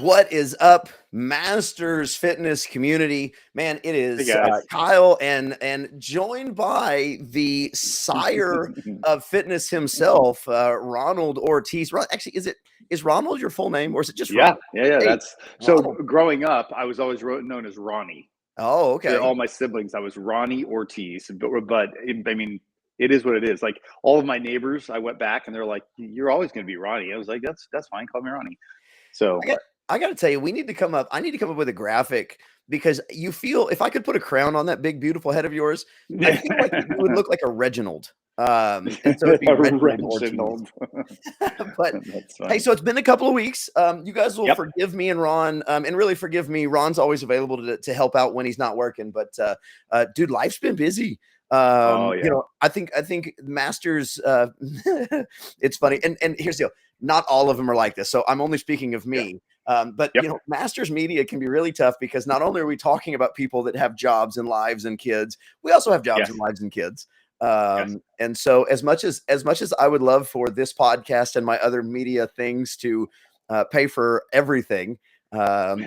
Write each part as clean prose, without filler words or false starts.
What is up, Masters Fitness community? Man, it Hey is guys. Kyle and joined by the sire of fitness himself, Ronald Ortiz. Actually, is Ronald your full name or is it just Yeah, Ronald? yeah. Hey, That's so. Ronald. Growing up, I was always known as Ronnie. Oh, To okay. all my siblings, I was Ronnie Ortiz. But I mean, it is what it is. Like all of my neighbors, I went back and they're like, "You're always going to be Ronnie." I was like, "That's fine. Call me Ronnie." So I got to tell you, we need to come up. I need to come up with a graphic because you feel if I could put a crown on that big, beautiful head of yours, I feel like you would look like a Reginald. And so it'd be Reginald Ortiz. Reginald. But That's hey, funny. so it's been a couple of weeks. You guys will Yep. forgive me and Ron, and really forgive me. Ron's always available to help out when he's not working. But dude, life's been busy. Oh yeah. I think Masters. It's funny, and here's the deal. Not all of them are like this, so I'm only speaking of Yeah. me. But Yep. Masters media can be really tough because not only are we talking about people that have jobs and lives and kids, we also have jobs Yes. and lives and kids. Yes. And so as much as I would love for this podcast and my other media things to pay for everything, have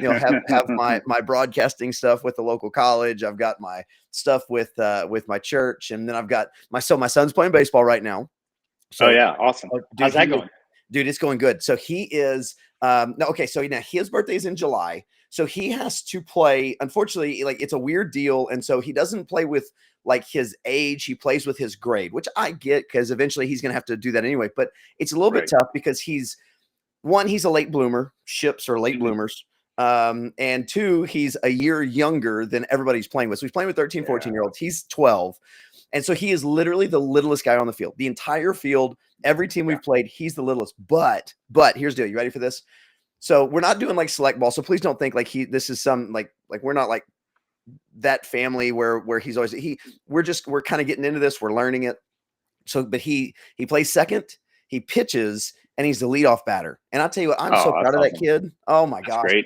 my broadcasting stuff with the local college. I've got my stuff with my church, and then I've got my son's playing baseball right now. Oh So, yeah. Awesome. dude, How's that going? dude, it's going good. So he is no, okay. So now his birthday is in July. So he has to play. Unfortunately, like it's a weird deal. And so he doesn't play with like his age, he plays with his grade, which I get because eventually he's gonna have to do that anyway. But it's a little bit Right. tough because he's a late bloomer. Ships are late Mhm. bloomers. And two, he's a year younger than everybody's playing with. So he's playing with 13, 14-year-olds. He's 12. And so he is literally the littlest guy on the field. The entire field, every team we've played, he's the littlest. But here's the deal. You ready for this? So we're not doing like select ball. So please don't think like this is some like we're not like that family where he's always we're kind of getting into this. We're learning it. So, but he plays second, he pitches, and he's the leadoff batter. And I'll tell you what, I'm so Oh, proud that's of that awesome. kid. Oh my That's gosh. great.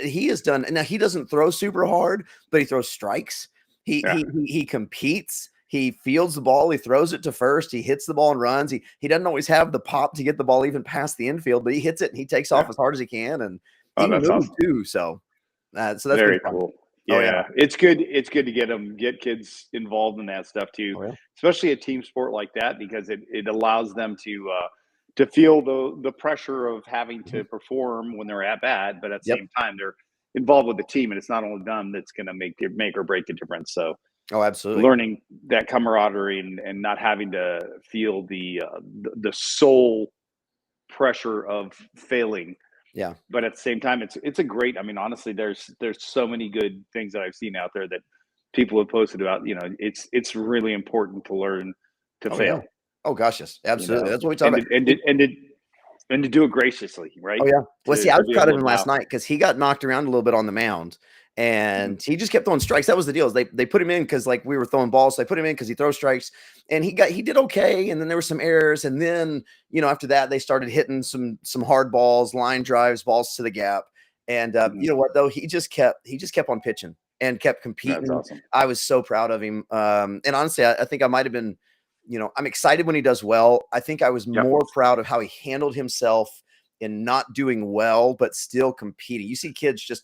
He has done now. He doesn't throw super hard, but he throws strikes. He Yeah. he competes. He fields the ball. He throws it to first. He hits the ball and runs. He doesn't always have the pop to get the ball even past the infield, but he hits it and he takes off Yeah. as hard as he can, and he Oh, can that's move awesome. too. So that's been Very fun. cool. Oh yeah. Yeah, it's good. It's good to get kids involved in that stuff too, Oh yeah. especially a team sport like that because it allows them to feel the pressure of having Mhm. to perform when they're at bat, but at the Yep. same time they're involved with the team, and it's not only them that's going to make or break the difference. So Oh, absolutely. learning that camaraderie and not having to feel the soul pressure of failing, Yeah. but at the same time it's a great, I mean, honestly, there's so many good things that I've seen out there that people have posted about, it's really important to learn to Oh yeah. fail, Oh gosh, yes, you absolutely. know That's what we talk and about. to, and to, and to, and to do it graciously, right? Oh, yeah. Well, see, I To was be proud able of to him last bounce. night because he got knocked around a little bit on the mound, Mhm. and he just kept throwing strikes. That was the deal. Is they put him in because like we were throwing balls, so they put him in because he throws strikes, and he did okay. And then there were some errors, and then after that they started hitting some hard balls, line drives, balls to the gap. And Mhm. you know what though, he just kept on pitching and kept That's competing. awesome. I was so proud of him. And honestly, I think I might have been, I'm excited when he does well. I think I was Yep. more proud of how he handled himself in not doing well, but still competing. You see kids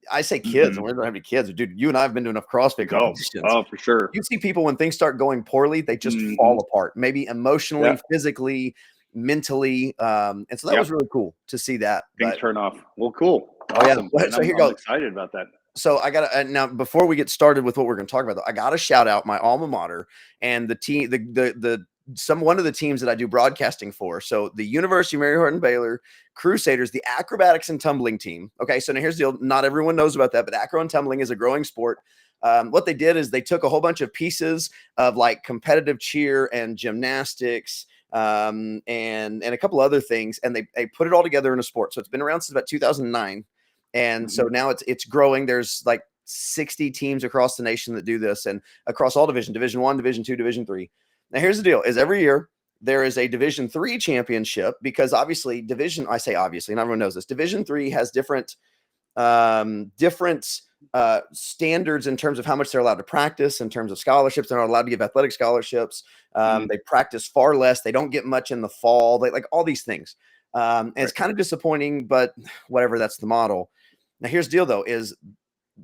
I say kids, and Mhm. we don't have any kids. Dude, you and I have been doing enough CrossFit Oh, competitions. oh, for sure. You see people when things start going poorly, they just Mhm. fall apart, maybe emotionally, Yeah. physically, mentally. And so that was Yep. really cool to see that. Things But turn off. Well, cool. oh yeah, Awesome, man. so here I'm goes. excited about that. So I got to now before we get started with what we're going to talk about, though, I got to shout out my alma mater and the team, one of the teams that I do broadcasting for. So the University of Mary Hardin Baylor Crusaders, the acrobatics and tumbling team. Okay, so now here's the deal. Not everyone knows about that, but acro and tumbling is a growing sport. What they did is they took a whole bunch of pieces of like competitive cheer and gymnastics and a couple other things, and they put it all together in a sport. So it's been around since about 2009. And so Mhm. now it's growing. There's like 60 teams across the nation that do this, and across all division 1, division 2, division 3. Now here's the deal: is every year there is a division 3 championship, because obviously I say obviously, and everyone knows this, division 3 has different standards in terms of how much they're allowed to practice, in terms of scholarships. They're not allowed to give athletic scholarships. Mhm. They practice far less. They don't get much in the fall. They like all these things. And it's kind of disappointing, but whatever, that's the model. Now, here's the deal, though, is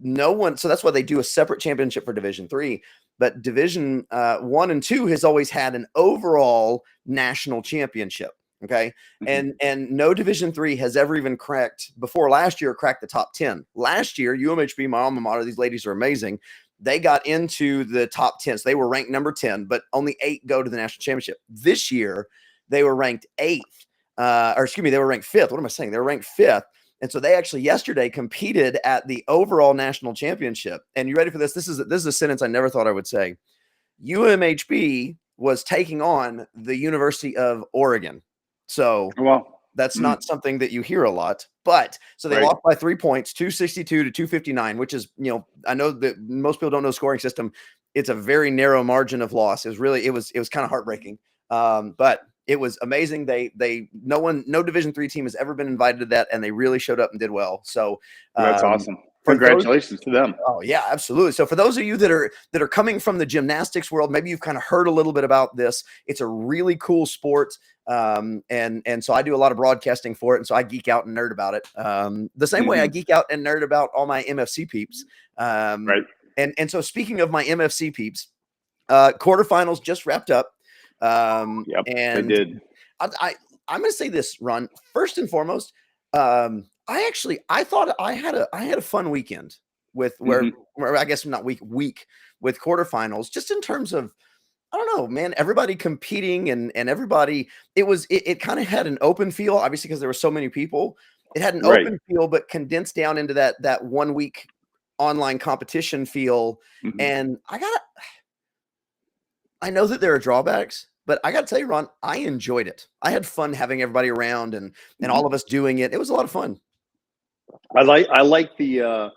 no one, so that's why they do a separate championship for Division 3, but Division 1 and 2 has always had an overall national championship. Okay. And no Division 3 has ever even cracked before last year, cracked the top 10. Last year, UMHB, my alma mater, these ladies are amazing. They got into the top 10. So they were ranked number 10, but only 8 go to the national championship. This year, they were ranked 8th. Or excuse me, they were ranked 5th. What am I saying? They were ranked 5th. And so they actually yesterday competed at the overall national championship. And you ready for this? This is a sentence I never thought I would say. UMHB was taking on the University of Oregon. So that's not something that you hear a lot. But so they lost by 3 points, 262 to 259, which is, I know that most people don't know the scoring system. It's a very narrow margin of loss. It was kind of heartbreaking. But it was amazing. No Division 3 team has ever been invited to that, and they really showed up and did well. So that's awesome. Congratulations to them. Oh yeah, absolutely. So for those of you that are coming from the gymnastics world, maybe you've kind of heard a little bit about this. It's a really cool sport. And so I do a lot of broadcasting for it. And so I geek out and nerd about it. The same way I geek out and nerd about all my MFC peeps. And so speaking of my MFC peeps, quarterfinals just wrapped up. And they did. I'm going to say this, Ron, first and foremost, I thought I had a fun weekend with where I guess not week with quarterfinals, just in terms of, I don't know, man, everybody competing and everybody, it kind of had an open feel, obviously, because there were so many people. It had an open feel, but condensed down into that 1 week online competition feel. And I know that there are drawbacks, but I got to tell you, Ron, I enjoyed it. I had fun having everybody around and all of us doing it. It was a lot of fun. I like the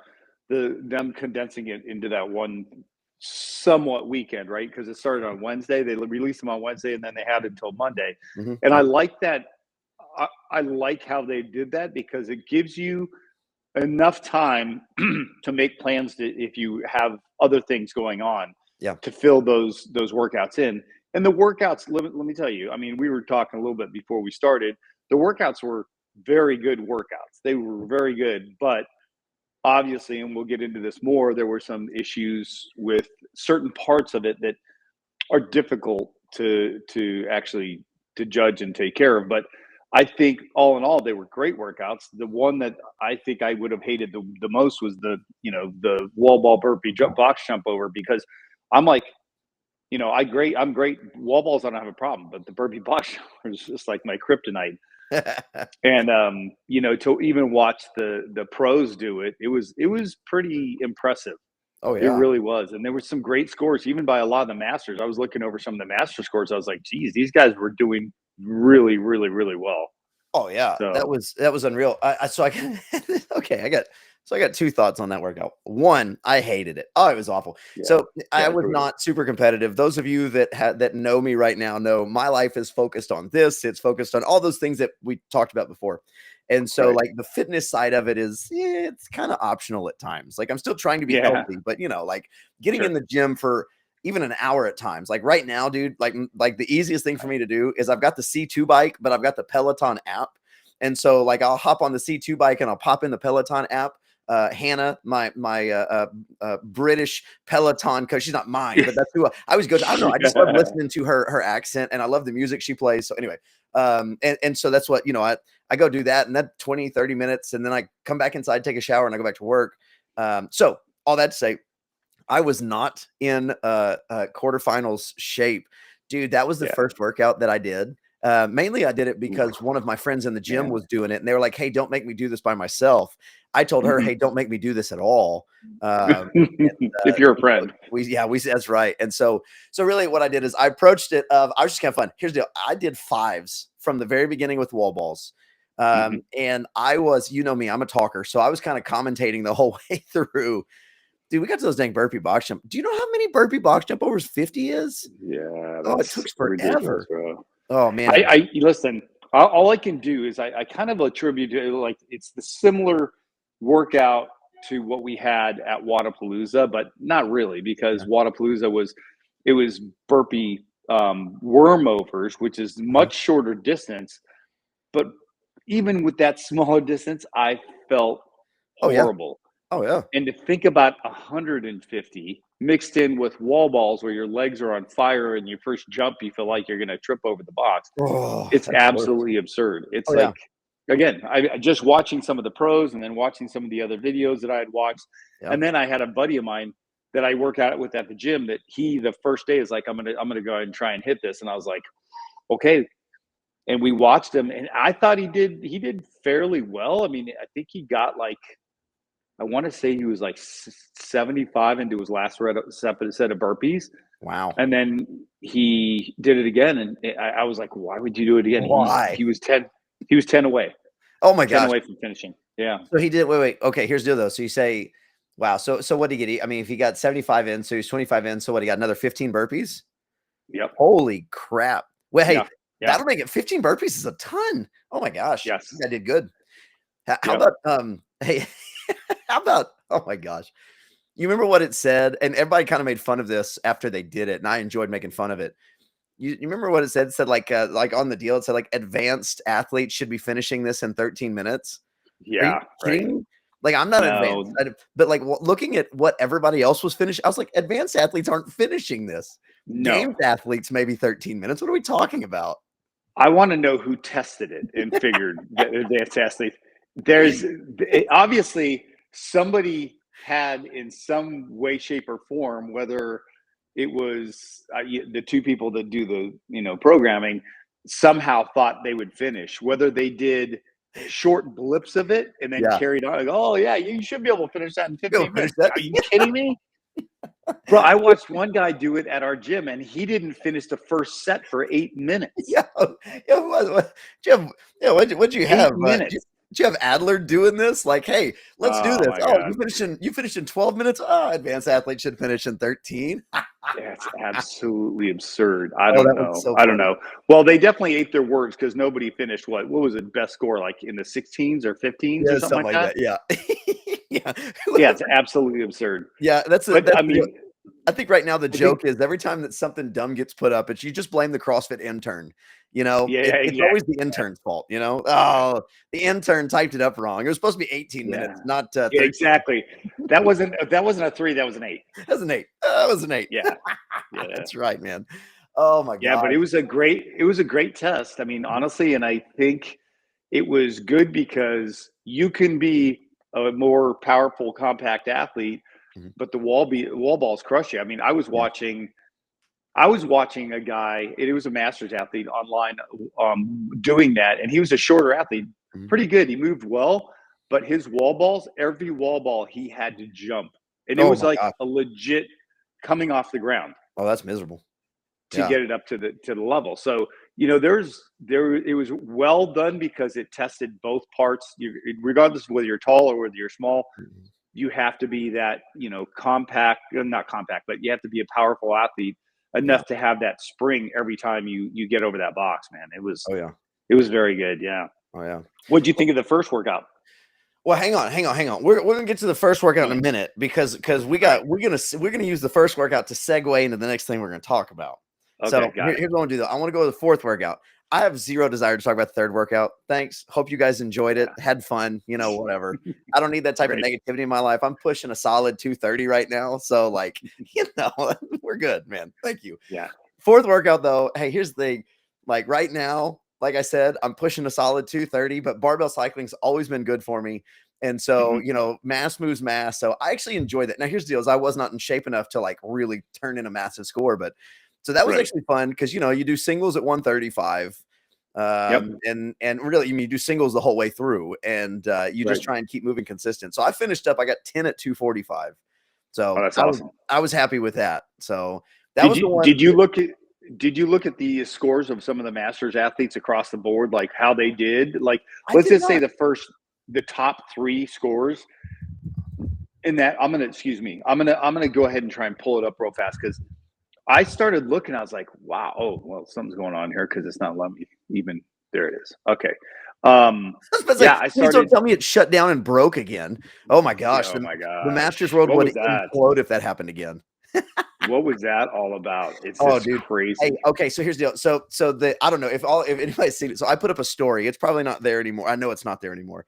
them condensing it into that one somewhat weekend, right? Because it started on Wednesday. They released them on Wednesday, and then they had it until Monday. And I like that. I like how they did that because it gives you enough time to make plans if you have other things going on. To fill those workouts in. And the workouts, let me tell you, I mean, we were talking a little bit before we started. The workouts were very good workouts. They were very good, but obviously, and we'll get into this more, there were some issues with certain parts of it that are difficult to actually to judge and take care of. But I think all in all, they were great workouts. The one that I think I would have hated the most was the wall ball burpee box jump over, because I'm like, I'm great. Wall balls, I don't have a problem, but the burpee box jump is just like my kryptonite. And to even watch the pros do it, it was pretty impressive. Oh yeah, it really was. And there were some great scores, even by a lot of the masters. I was looking over some of the master scores. I was like, geez, these guys were doing really, really, really well. Oh yeah, so that was unreal. I got 2 thoughts on that workout. One, I hated it. Oh, it was awful. I was not super competitive. Those of you that know me right now know my life is focused on this. It's focused on all those things that we talked about before. And so like the fitness side of it is, it's kind of optional at times. Like I'm still trying to be healthy, but like getting in the gym for even an hour at times. Like right now, dude, like the easiest thing for me to do is I've got the C2 bike, but I've got the Peloton app. And so like I'll hop on the C2 bike and I'll pop in the Peloton app. Hannah, my British Peloton coach. She's not mine, but that's who I always go to. I don't know. I just love listening to her accent, and I love the music she plays. So anyway, and so that's what, I go do that, and then 20, 30 minutes, and then I come back inside, take a shower, and I go back to work. So all that to say, I was not in quarterfinals shape, dude. That was the first workout that I did. Mainly I did it because one of my friends in the gym was doing it, and they were like, hey, don't make me do this by myself. I told her, hey, don't make me do this at all. If you're a friend. That's right. And so really what I did is I approached it I was just kind of fun. Here's the deal. I did 5s from the very beginning with wall balls. And I was, me, I'm a talker. So I was kind of commentating the whole way through. Dude, we got to those dang burpee box jump. Do you know how many burpee box jump overs 50 is? Yeah. It took forever. Oh man. I listen, all I can do is I kind of attribute to, like, it's the similar workout to what we had at Wadapalooza, but not really, because Wadapalooza was burpee worm overs, which is much shorter distance, but even with that smaller distance, I felt Oh yeah. horrible. Oh yeah. And to think about 150 mixed in with wall balls where your legs are on fire and your first jump, you feel like you're going to trip over the box. Oh, It's that's the worst. absolutely absurd. It's Oh yeah. like, again, I just watching some of the pros and then watching some of the other videos that I had watched. Yeah. And then I had a buddy of mine that I work out with at the gym that the first day is like, I'm going to go ahead and try and hit this. And I was like, okay. And we watched him and I thought he did fairly well. I mean, I think he got like, I want to say he was like 75 into his last set of burpees. Wow. And then he did it again. And I was like, why would you do it again? Why? He was 10 away, Oh my 10 gosh. away from finishing. Yeah. So he did. Wait. Okay. Here's the deal, though. So you say, wow. So what did he get? I mean, if he got 75 in, so he's 25 in. So what? He got another 15 burpees. Yep. Holy crap! Well, hey, Yeah. that'll make it 15 burpees is a ton. Oh my gosh. Yes. I did good. How Yep. about Hey, how about? Oh my gosh. You remember what it said? And everybody kind of made fun of this after they did it, and I enjoyed making fun of it. You remember what it said? It said like on the deal, it said like advanced athletes should be finishing this in 13 minutes. Are you Yeah. kidding Right. me? Like, I'm not advanced, No, but like looking at what everybody else was finishing, I was like, advanced athletes aren't finishing this. no. Games athletes, maybe 13 minutes. What are we talking about? I want to know who tested it and figured that advanced athlete. Obviously somebody had in some way, shape, or form, whether it was the two people that do the programming, somehow thought they would finish. Whether they did short blips of it and then Yeah. carried on, like, oh yeah, you should be able to finish that in Go 15 finish minutes. that. Are you kidding me? Bro, I watched one guy do it at our gym, and he didn't finish the first set for 8 minutes. Yeah. Yeah. What, yeah. What'd you Eight have? minutes. Did you have Adler doing this? Like, hey, let's do Oh this. my Oh, god. you finished in 12 minutes. Oh, advanced athletes should finish in 13. That's absolutely absurd. I Oh, don't that was know. so I don't funny. know. Well, they definitely ate their words because nobody finished what was it best score, like in the 16s or 15s or Yeah, something something like like that? that. Yeah. Yeah. Yeah, it's absolutely absurd. Yeah, that's But I the deal. mean, I think right now the I think joke is every time that something dumb gets put up, it's you just blame the CrossFit intern. You know, yeah, it's always the exactly. intern's fault. You know, oh, the intern typed it up wrong. It was supposed to be 18 Yeah. minutes, not Yeah, 13. exactly. That wasn't a 3, that was an 8. That was an 8. That was an 8. Yeah. Yeah. That's right, man. Oh my Yeah, but gosh. it was a great test. I mean, Mhm, honestly, and I think it was good because you can be a more powerful, compact athlete, mhm. but the wall balls crush you. I mean, Yeah. I was watching a guy. It was a masters athlete online doing that, and he was a shorter athlete, Mhm. pretty good. He moved well, but his wall balls, every wall ball, he had to jump, and it Oh was my like gosh. a legit coming off the ground Oh, that's miserable. to Yeah. get it up to the level. So it was well done because it tested both parts. Regardless of whether you're tall or whether you're small, Mhm. you have to be that compact, not compact, but you have to be a powerful athlete Yeah. enough to have that spring every time you get over that box. Man, Oh yeah. it was very good. Yeah. Oh yeah. What did you think of the first workout? Well, hang on. We're gonna get to the first workout in a minute because All right. we're gonna use the first workout to segue into the next thing we're gonna talk about. Okay, So got it. here's what I want to do though. I want to go to the fourth workout. I have zero desire to talk about the third workout. Thanks. Hope you guys enjoyed it, Yeah. had fun, whatever. I don't need that type of Great. negativity in my life. I'm pushing a solid 230 right now. So like, we're good, man. Thank you. Yeah. Fourth workout though, hey, here's the thing. Like right now, like I said, I'm pushing a solid 230, but barbell cycling's always been good for me. And so, Hmm. mass moves mass. So I actually enjoy that. Now, here's the deal: is I was not in shape enough to like really turn in a massive score, but so that was Right. actually fun because you do singles at 135, Yep. and really, I mean, you do singles the whole way through, and you Right. just try and keep moving consistent. So I finished up. I got 10 at 245. Oh, So that's awesome. I was happy with that. So that Did was the you one. did you look at did you look at the scores of some of the masters athletes across the board, like how they did? Like, I let's did just say not. the top 3 scores in that. I'm gonna go ahead and try and pull it up real fast because I started looking. I was like, wow, oh well, something's going on here because it's not letting me even. There it is. Okay. I was Yeah, like, I please don't started. tell me it shut down and broke again. Oh my gosh, Oh my the Masters gosh, World what would was that? implode if that happened again. What was that all about? It's Oh, just dude. Hey, crazy. okay, so here's the deal. So I don't know if anybody's seen it. So I put up a story. It's probably not there anymore. I know it's not there anymore.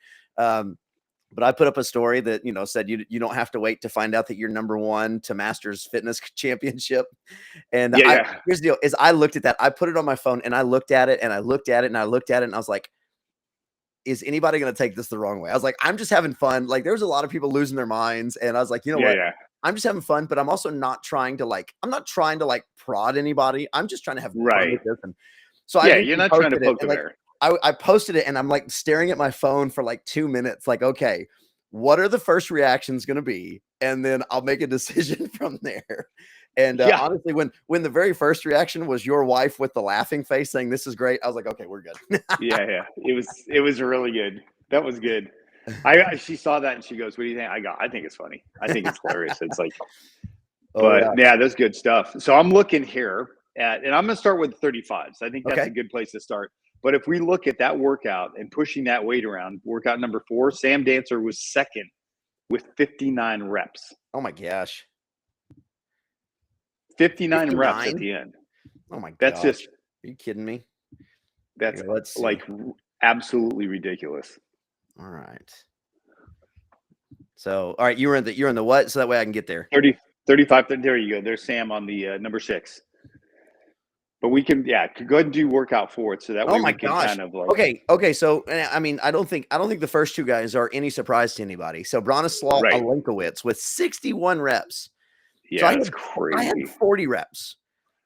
But I put up a story that said you don't have to wait to find out that you're number one to Masters Fitness Championship. And Yeah, yeah. here's the deal: is I looked at that, I put it on my phone, and I looked at it, and I looked at it, and I looked at it, and I was like, is anybody going to take this the wrong way? I was like, I'm just having fun. Like, there's a lot of people losing their minds, and I was like, you know Yeah, what? yeah. I'm just having fun, but I'm also not trying to I'm not trying to prod anybody. I'm just trying to have fun Right. with this. And so I Yeah, you're eventually not trying to posted it, poke the and bear. I posted it, and I'm staring at my phone for 2 minutes, okay, what are the first reactions going to be? And then I'll make a decision from there. And Yeah. honestly, when the very first reaction was your wife with the laughing face saying this is great, I was like, okay, we're good. Yeah, yeah. It was really good. That was good. She saw that and she goes, "What do you think?" I think it's funny. I think it's hilarious. It's like, Oh but yeah. yeah, that's good stuff. So I'm looking here and I'm going to start with 35s. I think that's Okay. a good place to start. But if we look at that workout and pushing that weight around, workout number 4, Sam Dancer was second with 59 reps. Oh my gosh. 59 reps at 59? the end. Oh my That's just gosh. Are you kidding me? that's Here, let's like see. absolutely ridiculous. All right. So, all right, you're in the what? So that way I can get there. 30, 35. There you go. There's Sam on the number 6. But we can, go ahead and do workout for it. So that Oh way my we can gosh. kind of Okay. So, I mean, I don't think the first two guys are any surprise to anybody. So, Bronislaw right. Alenkowicz with 61 reps. So Yeah, that's I had crazy. 40 reps,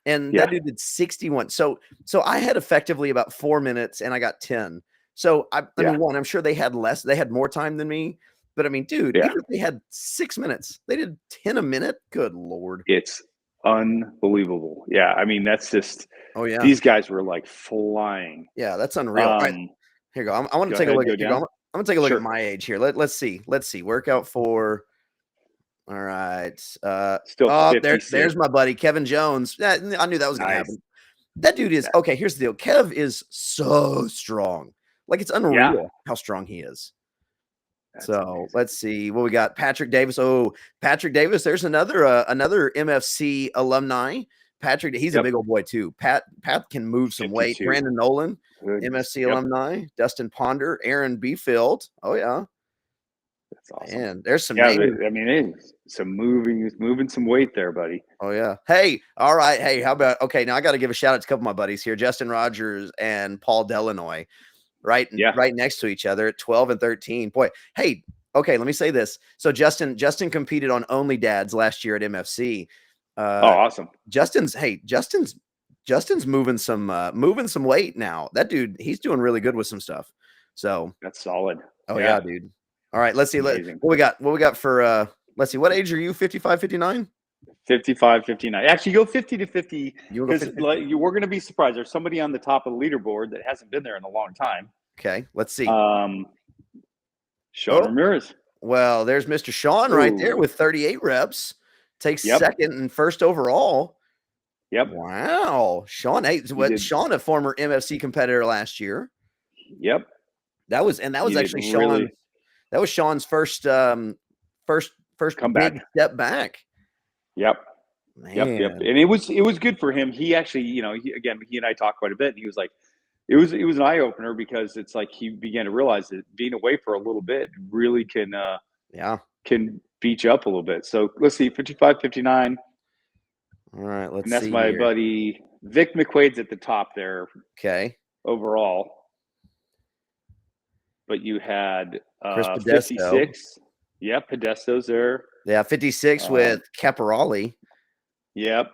and that Yeah. dude did 61. So I had effectively about 4 minutes, and I got 10. So I Yeah. mean, one, I'm sure they had less. They had more time than me. But I mean, dude, Yeah. even if they had 6 minutes, they did 10 a minute. Good Lord. It's unbelievable. Yeah. I mean, that's just, Oh yeah. these guys were like flying. Yeah, that's unreal. All right, here you go. I want to Go take a ahead, look at go here you go. down. I'm gonna take a look at Sure. my age here. Let's see. Let's see. Workout for all right. Still There's 56. my buddy Kevin Jones. Yeah, I knew that was gonna Nice. happen. That dude is okay. Here's the deal. Kev is so strong. It's Yeah. unreal how strong he is. That's So amazing. let's see what we got. Patrick Davis. Oh, Patrick Davis. There's another MFC alumni. Patrick, he's a Yep. big old boy too. Pat can move some weight. 52. Brandon Nolan, Goodness. MFC Yep. alumni. Dustin Ponder, Aaron Beefield. Oh yeah, That's awesome. and there's some Yeah. names. I mean, it's some moving some weight there, buddy. Oh yeah. Hey, all right. Hey, how about okay? Now I got to give a shout out to a couple of my buddies here, Justin Rogers and Paul Delanoy, Yeah. right next to each other at 12 and 13. Boy, hey, okay, let me say this. So Justin competed on Only Dads last year at MFC. Oh, awesome. Justin's moving some weight now. That dude, he's doing really good with some stuff. So, That's solid. oh yeah, Yeah. dude. All right, let's see. Amazing. What we got for let's see. What age are you? 55, 59? 55, 59. Actually, go 50 to 50 You want to because go 50? we're going to be surprised. There's somebody on the top of the leaderboard that hasn't been there in a long time. Okay, let's see. Sean Ramirez. Well, there's Mr. Sean right there with 38 reps. Takes second and first overall. Yep. Wow. Sean, hey, Sean, a former MFC competitor last year. Yep. That was actually Sean. That was Sean's first comeback. Big step back. Yep. Man. Yep. And it was good for him. He actually, he and I talked quite a bit, and he was like, it was an eye opener because it's like he began to realize that being away for a little bit really can beat you up a little bit. So let's see, 55, 59. All right, let's see. And that's my buddy Vic McQuaid's at the top there. Okay. Overall. But you had Chris Podesto. 56. Yep, Podesto's there. Yeah, 56 with Caporali. Yep.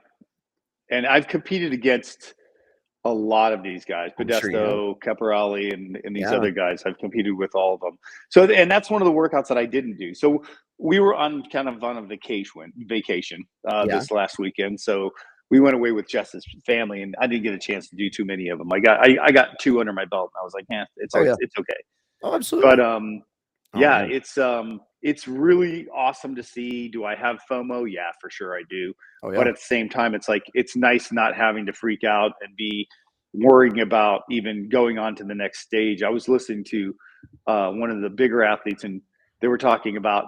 And I've competed against a lot of these guys, Podesto, Caporali, and these other guys. I've competed with all of them. So, and that's one of the workouts that I didn't do. So we were on a vacation this last weekend. So we went away with Jess's family, and I didn't get a chance to do too many of them. I got 2 under my belt, and I was like, it's okay. Oh, absolutely. But it's really awesome to see. Do I have FOMO? Yeah, for sure I do. Oh, yeah. But at the same time, it's like it's nice not having to freak out and be worrying about even going on to the next stage. I was listening to one of the bigger athletes, and they were talking about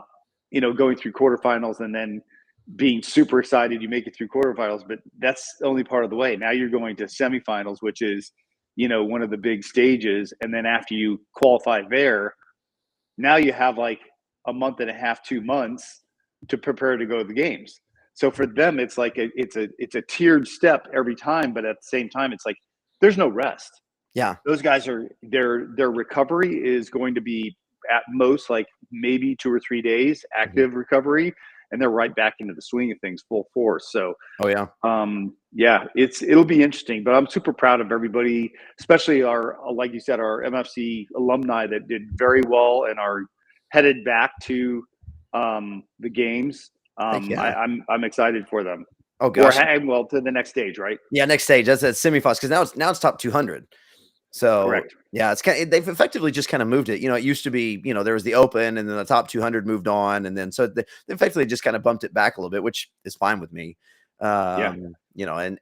going through quarterfinals and then being super excited you make it through quarterfinals, but that's only part of the way. Now you're going to semifinals, which is, one of the big stages. And then after you qualify there, now you have like a month and a half, 2 months to prepare to go to the games. So for them, it's like it's a tiered step every time, but at the same time, it's like there's no rest. Yeah. Those guys are their recovery is going to be at most like maybe 2 or 3 days Mhm. active recovery, and they're right back into the swing of things full force. So Oh yeah. yeah, it'll be interesting, but I'm super proud of everybody, especially our, like you said, our MFC alumni that did very well and are headed back to the games. Heck yeah. I'm excited for them, Oh or gosh. well, to the next stage, right? Yeah, next stage. That's at semifinals because now it's top 200. So Correct. yeah, it's kind of, they've effectively just kind of moved it. It used to be, there was the open and then the top 200 moved on. And then so they effectively just kind of bumped it back a little bit, which is fine with me. Yeah.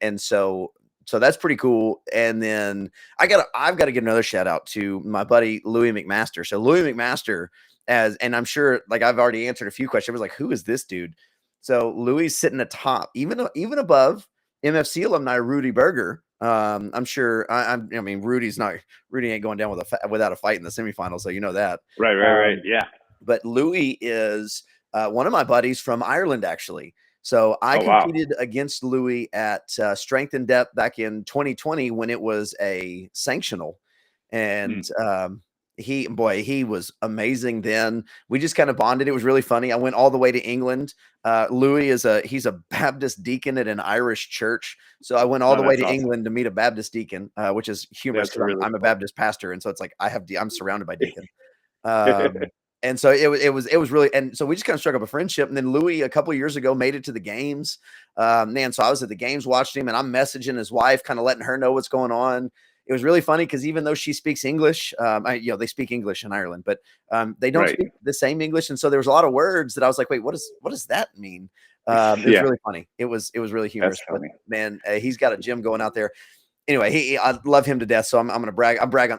And so that's pretty cool. And then I've got to get another shout out to my buddy Louis McMaster. So Louis McMaster, and I'm sure like I've already answered a few questions. I was like, who is this dude? So Louis sitting atop, even above MFC alumni Rudy Berger. I'm sure. I mean, Rudy ain't going down without a fight in the semifinals, so you know that. Right. Um, Yeah. but Louis is one of my buddies from Ireland, actually. So I Oh wow. competed against Louis at Strength and Depth back in 2020 when it was a sanctional, and Mm. he was amazing. Then we just kind of bonded. It was really funny. I went all the way to England. Louis he's a Baptist deacon at an Irish church, so I went all Oh, the way that's to awesome. England to meet a Baptist deacon, which is humorous That's because really I'm a cool. Baptist pastor, and so it's like I'm surrounded by deacons. Um, and so it was really, and so we just kind of struck up a friendship. And then Louis a couple of years ago made it to the games. Man, so I was at the games watching him, and I'm messaging his wife, kind of letting her know what's going on. It was really funny because even though she speaks English, they speak English in Ireland, but they don't Right. speak the same English, and so there was a lot of words that I was like, wait, what does that mean? It was Yeah, really funny. It was really that's humorous, but funny. man, he's got a gym going out there. Anyway, I love him to death, so I'm gonna brag. I brag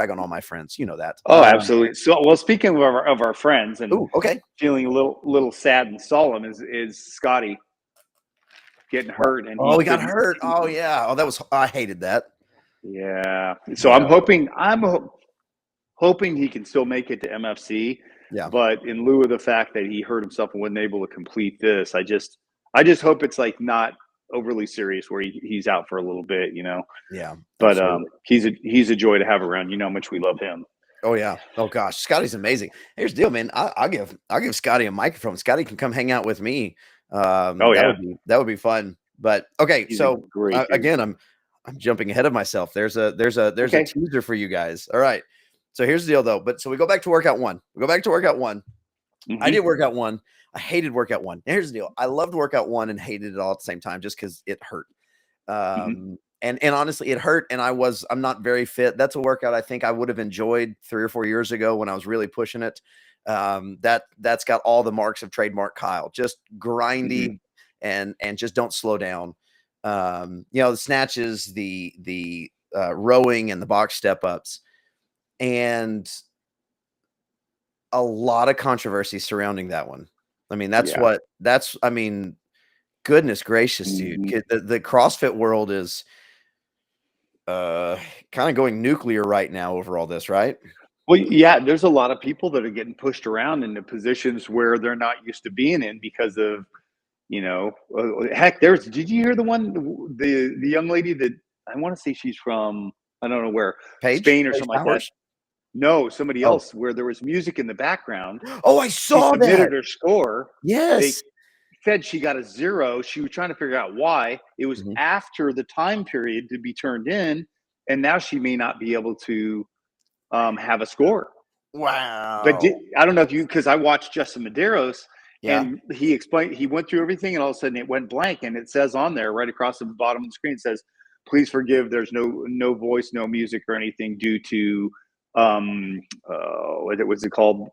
on all my friends. You know that. Oh, absolutely. So, well, speaking of our friends and Okay. feeling a little sad and solemn is Scotty getting What? hurt, and Oh, he he got couldn't. hurt. Oh yeah. Oh, I hated that. Yeah. So Yeah. I'm hoping he can still make it to MFC, Yeah. but in lieu of the fact that he hurt himself and wasn't able to complete this, I just hope it's like not overly serious where he's out for a little bit. Yeah. But Absolutely. he's a joy to have around. You know how much we love him. Oh yeah. Oh gosh, Scotty's amazing. Here's the deal, man. I'll give Scotty a microphone. Scotty can come hang out with me. Oh That yeah, would be fun. But okay, he's a so great dude. again, I'm jumping ahead of myself. There's a Okay. teaser for you guys. All right. So here's the deal, though. But so we go back to workout one. We go back to workout one. I did Hmm. workout one. I hated workout one. And here's the deal. I loved workout one and hated it all at the same time, just because it hurt. Hmm. And honestly, it hurt, and I'm not very fit. That's a workout I think I would have enjoyed 3 or 4 years ago when I was really pushing it. That's got all the marks of trademark Kyle, just Hmm. grindy and just don't slow down. The snatches, the rowing and the box step ups, and a lot of controversy surrounding that one. I mean, Yeah. I mean, goodness gracious, dude. Hmm. The CrossFit world is uh kind of going nuclear right now over all this, right? Well, yeah, there's a lot of people that are getting pushed around into positions where they're not used to being in because of, heck, did you hear the young lady that I want to say she's from, I don't know where, Spain or Paige something like that? Powers. No, somebody Oh. else where there was music in the background. Oh, I She saw submitted that. her score. They Yes. said she got a 0. She was trying to figure out why. It was Mhm. after the time period to be turned in, and now she may not be able to have a score. But Wow. I don't know if because I watched Justin Medeiros, Yeah. and he explained, he went through everything, and all of a sudden it went blank, and it says on there right across the bottom of the screen, it says, "Please forgive. There's no voice, no music, or anything due to what's it called?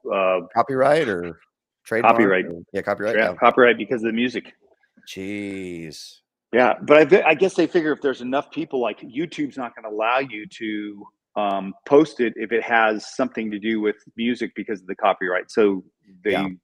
Copyright or trademark Copyright. or yeah, copyright. Yeah, Yeah. copyright because of the music." Jeez. Yeah, but I guess they figure if there's enough people, like YouTube's not going to allow you to post it if it has something to do with music because of the copyright. So Yeah. they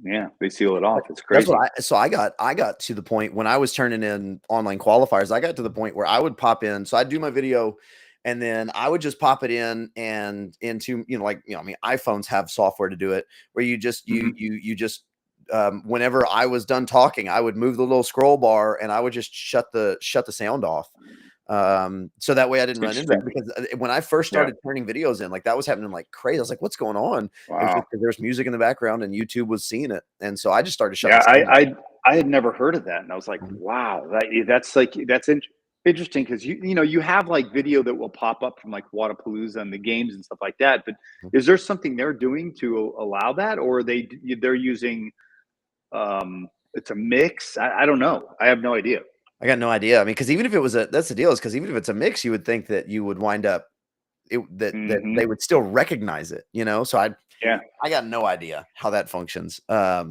Yeah, they seal it off. It's That's what crazy. I got to the point when I was turning in online qualifiers. I got to the point where I would pop in. So I'd do my video and then I would just pop it in and into, I mean, iPhones have software to do it where you just just whenever I was done talking, I would move the little scroll bar and I would just shut the sound off. So that way I didn't run into that Interesting. because when I first Yeah. started turning videos in, like that was happening like crazy. I was like, what's going on? It was just Wow. because there's music in the background and YouTube was seeing it. And so I just started shutting Yeah, the sound off. I had never heard of that, and I was like, Mhm. wow, that's like interesting because you have like video that will pop up from like Wadapalooza and the games and stuff like that. But Mhm. is there something they're doing to allow that, or they're using it's a mix? I don't know. I have no idea. I got no idea. I mean, because even if it was that's the deal is because even if it's a mix, you would think that you would wind up that Hmm. they would still recognize it, So Yeah, I got no idea how that functions. yeah,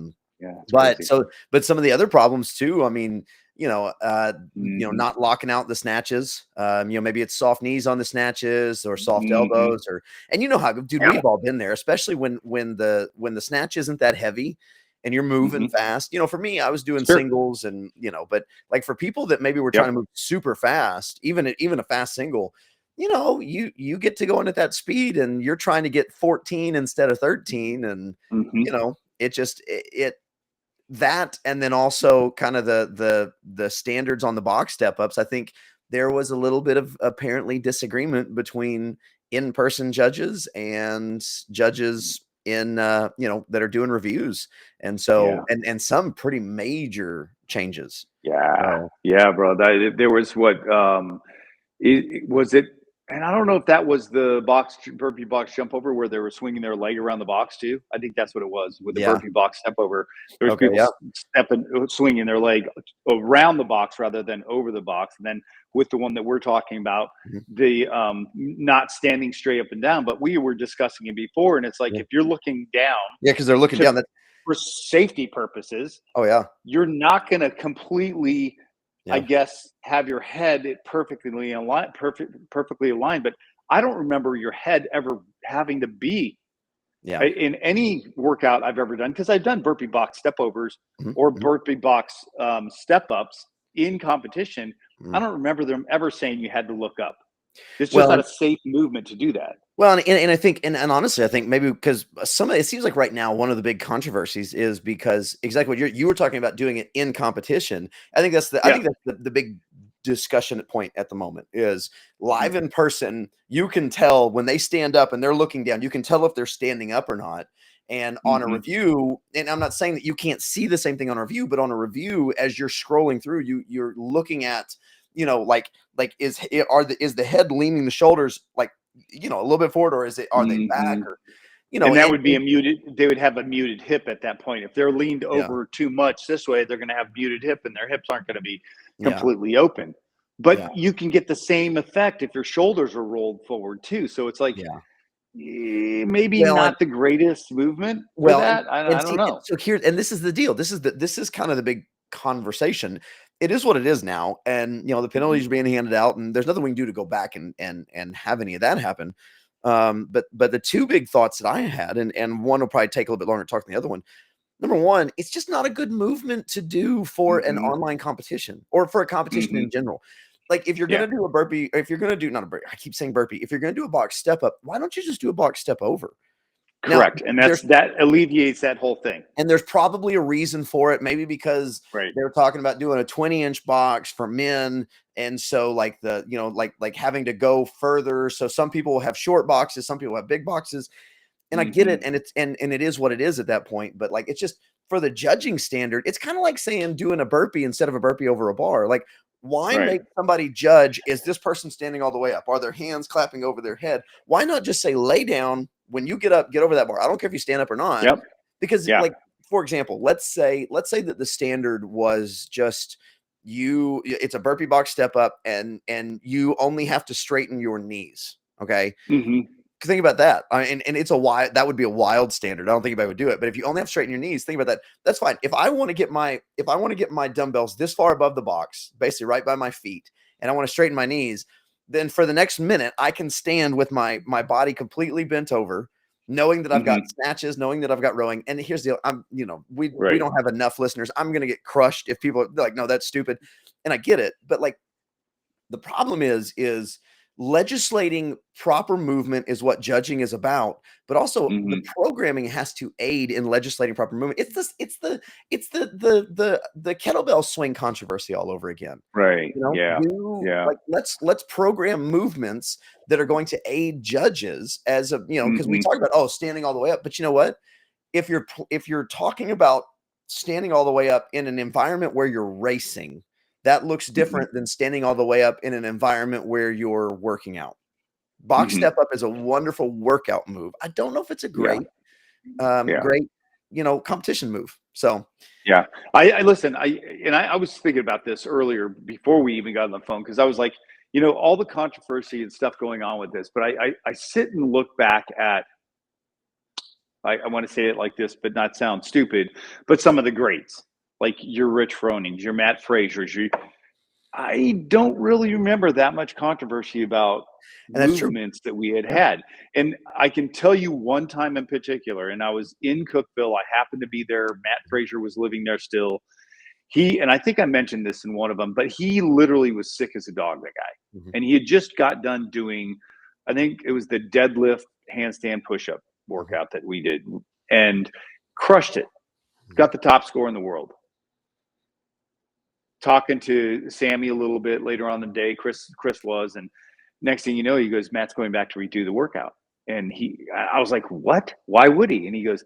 it's But crazy. so but some of the other problems too, I mean, Hmm. not locking out the snatches. Maybe it's soft knees on the snatches or soft Hmm. elbows and you know how, dude, Yeah. we've all been there, especially when the snatch isn't that heavy and you're moving Hmm. fast. For me, I was doing Sure. singles and but like for people that maybe were trying to Yep. move super fast, even a fast single, you get to going at that speed and you're trying to get 14 instead of 13 and Hmm. it just it that and then also kind of the standards on the box step ups. I think there was a little bit of apparently disagreement between in-person judges and judges in that are doing reviews. And so Yeah. and some pretty major changes. Yeah. So Yeah, bro. There was what was it, and I don't know if that was the burpee box jump over where they were swinging their leg around the box too. I think that's what it was with the yeah. burpee box step over. There was Okay. people Yeah. stepping, swinging their leg around the box rather than over the box. And then with the one that we're talking about, Mhm. the not standing straight up and down. But we were discussing it before, and it's like Yeah. if you're looking down Yeah. Because they're looking to down. That. for safety purposes, Oh yeah. you're not going to completely, I Yeah. guess, have your head perfectly aligned. But I don't remember your head ever having to be Yeah. in any workout I've ever done, because I've done burpee box step overs Mhm, or mhm, burpee box step ups in competition. I mhm. don't remember them ever saying you had to look up. It's just Well, not a safe movement to do that. Well, and I think and honestly, I think maybe because it seems like right now one of the big controversies is because exactly what you were talking about doing it in competition. I Yeah. think that's the big discussion point at the moment is Mhm. live in person. You can tell when they stand up and they're looking down. You can tell if they're standing up or not. And on a Mhm. review, and I'm not saying that you can't see the same thing on a review, but on a review, as you're scrolling through, you're looking at, is the head leaning the shoulders like a little bit forward, or are they back, Mhm. or And that would be and a muted. They would have a muted hip at that point. If they're leaned yeah, over too much this way, they're going to have muted hip, and their hips aren't going to be yeah, completely open. yeah, But you can get the same effect if your shoulders are rolled forward too. So it's like yeah. maybe Well, not the greatest movement for well, that. I and don't see, know. so here, and this is the deal. This is kind of the big conversation. It is what it is now, and the Hmm. penalties are being handed out, and there's nothing we can do to go back and have any of that happen. But the two big thoughts that I had, and one will probably take a little bit longer to talk than the other one. Number one, it's just not a good movement to do for an Hmm. online competition or for a competition in Hmm. general. Like if you're Yeah. gonna do a burpee, or if you're gonna do not a burpee, I keep saying burpee. If you're gonna do a box step up, why don't you just do a box step over? Now, Correct. And there's that alleviates that whole thing. there's probably a reason for it. Maybe because Right. they're talking about doing a 20-inch box for men, and so like like having to go further. So some people have short boxes, some people have big boxes, and I get it, Hmm. and it's and it is what it is at that point. But like it's just for the judging standard, it's kind of like saying doing a burpee instead of a burpee over a bar. Like, why Right. make somebody judge? Is this person standing all the way up? Are their hands clapping over their head? Why not just say lay down when you get up, get over that bar? I don't care if you stand up or not, Yep. because Yeah. like for example, let's say that the standard was just it's a burpee box step up and you only have to straighten your knees. Okay, Hmm. think about that. And it's a wild, that would be a wild standard. I don't think anybody would do it. But if you only have to straighten your knees, think about that. That's fine. If I want to get my dumbbells this far above the box, basically right by my feet, and I want to straighten my knees, then for the next minute, I can stand with my body completely bent over, knowing that I've got Mhm. snatches, knowing that I've got rowing. And here's the, we Right. don't have enough listeners. I'm going to get crushed if people are like, no, that's stupid. And I get it. But like, the problem is legislating proper movement is what judging is about, but also the Mhm. programming has to aid in legislating proper movement. It's the kettlebell swing controversy all over again. Right. Yeah. Yeah. Like let's program movements that are going to aid judges as a, because we Mhm. talk about standing all the way up, but you know what? If you're talking about standing all the way up in an environment where you're racing, that looks Mhm. different than standing all the way up in an environment where you're working out. Box Mhm. step up is a wonderful workout move. I don't know if it's a Yeah. Yeah. great, competition move. So Yeah. I listen, I was thinking about this earlier before we even got on the phone, because I was like, all the controversy and stuff going on with this, but I sit and look back at, I want to say it like this, but not sound stupid, but some of the greats, like your Rich Fronings, your Matt Frasers, I don't really remember that much controversy about and that's true. movements that we had Yeah. had. And I can tell you one time in particular, and I was in Cookville. I happened to be there. Matt Fraser was living there still. And I think I mentioned this in one of them, but he literally was sick as a dog, that guy. Mhm. And he had just got done doing, I think it was the deadlift handstand push up Mhm. workout that we did, and crushed it. Mhm. Got the top score in the world. Talking to Sammy a little bit later on in the day, Chris was, and next thing you know, he goes, Matt's going back to redo the workout. And I was like, what? Why would he? And he goes,